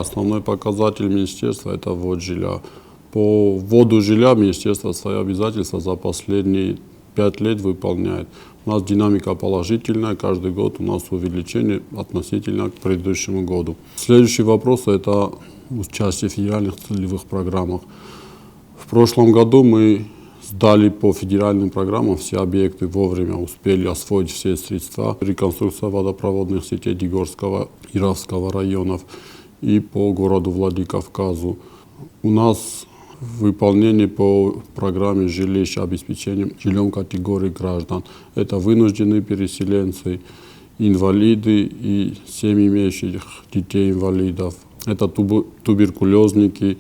основной показатель министерства – это ввод жилья. По вводу жилья министерство свои обязательства за последние 5 лет выполняет. У нас динамика положительная, каждый год у нас увеличение относительно к предыдущему году. Следующий вопрос – это участие в федеральных целевых программах. В прошлом году мы сдали по федеральным программам все объекты вовремя, успели освоить все средства. Реконструкция водопроводных сетей Дигорского и Равского районов и по городу Владикавказу. У нас выполнение по программе жилища обеспечения жильем категории граждан. Это вынужденные переселенцы, инвалиды и семьи имеющих детей-инвалидов. Это туберкулезники,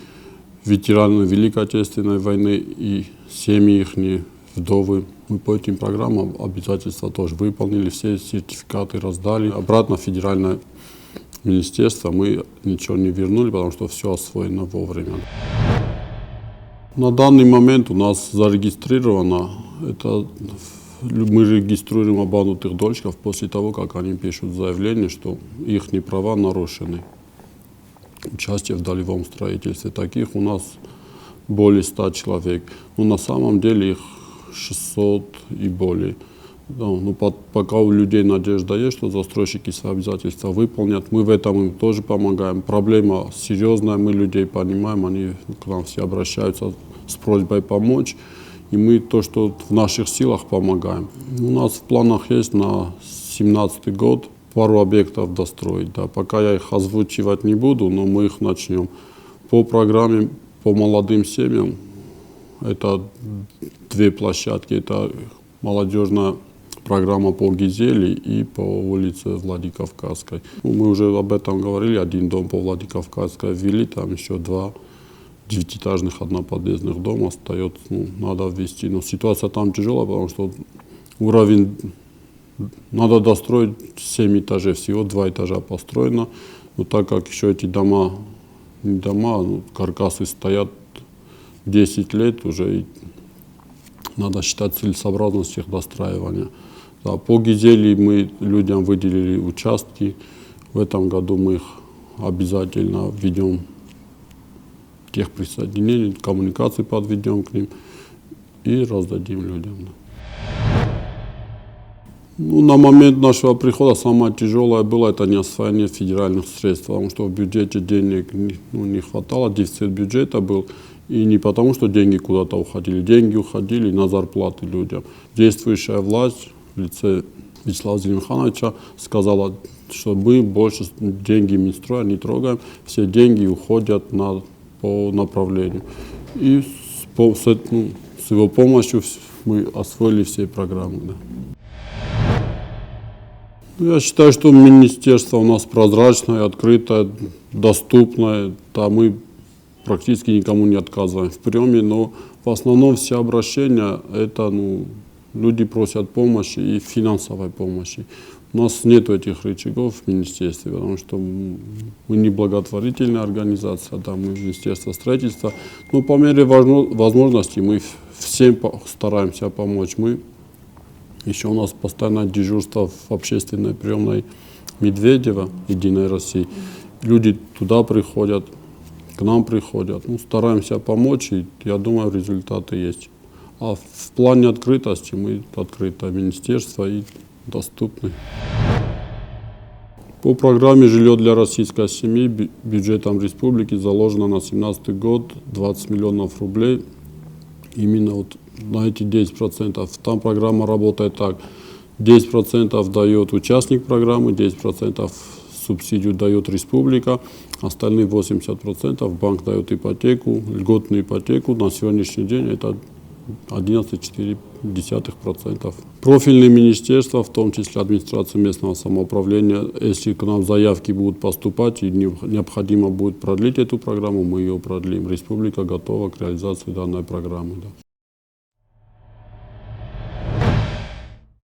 ветераны Великой Отечественной войны и семьи их, вдовы. Мы по этим программам обязательства тоже выполнили, все сертификаты раздали. Обратно в федеральное министерство мы ничего не вернули, потому что все освоено вовремя. На данный момент у нас зарегистрировано, мы регистрируем обманутых дольщиков после того, как они пишут заявление, что их права нарушены. Участие в долевом строительстве. Таких у нас более 100 человек. Но на самом деле их 600 и более. Да, пока у людей надежда есть, что застройщики свои обязательства выполнят, мы в этом им тоже помогаем. Проблема серьезная, мы людей понимаем, они к нам все обращаются с просьбой помочь, и мы то, что в наших силах, помогаем. У нас в планах есть на 2017 год пару объектов достроить. Да. Пока я их озвучивать не буду, но мы их начнем. По программе по молодым семьям это 2 площадки, это молодежная программа по Гизели и по улице Владикавказской. Мы уже об этом говорили, 1 дом по Владикавказской ввели, там еще 2 9-этажных одноподъездных дома остается, надо ввести. Но ситуация там тяжелая, потому что уровень, надо достроить 7 этажей, всего 2 этажа построено. Но так как еще эти дома, не дома, каркасы стоят 10 лет уже, и надо считать целесообразность их достраивания. Да, по Гизели мы людям выделили участки. В этом году мы их обязательно введем, техприсоединение, коммуникации подведем к ним и раздадим людям. На момент нашего прихода самое тяжелое было это не освоение федеральных средств, потому что в бюджете денег не хватало, дефицит бюджета был. И не потому, что деньги куда-то уходили. Деньги уходили на зарплаты людям. Действующая власть в лице Вячеслава Зелимхановича сказала, что мы больше деньги Минстроя не трогаем, все деньги уходят по направлению. И с его помощью мы освоили все программы. Да. Я считаю, что министерство у нас прозрачное, открытое, доступное. Да, мы практически никому не отказываем в приеме, но в основном все обращения это люди просят помощи и финансовой помощи. У нас нет этих рычагов в министерстве, потому что мы не благотворительная организация, да, мы Министерство строительства. Но по мере возможности мы всем стараемся помочь. Еще у нас постоянное дежурство в общественной приемной Медведева, Единой России. Люди туда приходят, к нам приходят. Стараемся помочь, и я думаю, результаты есть. А в плане открытости мы открытое министерство и доступны. По программе «Жилье для российской семьи» бюджетом республики заложено на 2017 год 20 миллионов рублей. Именно на эти 10%. Там программа работает так. 10% дает участник программы, 10% субсидию дает республика, остальные 80% банк дает ипотеку, льготную ипотеку. На сегодняшний день это 11,4%. Профильные министерства, в том числе администрация местного самоуправления, если к нам заявки будут поступать и необходимо будет продлить эту программу, мы ее продлим. Республика готова к реализации данной программы. Да.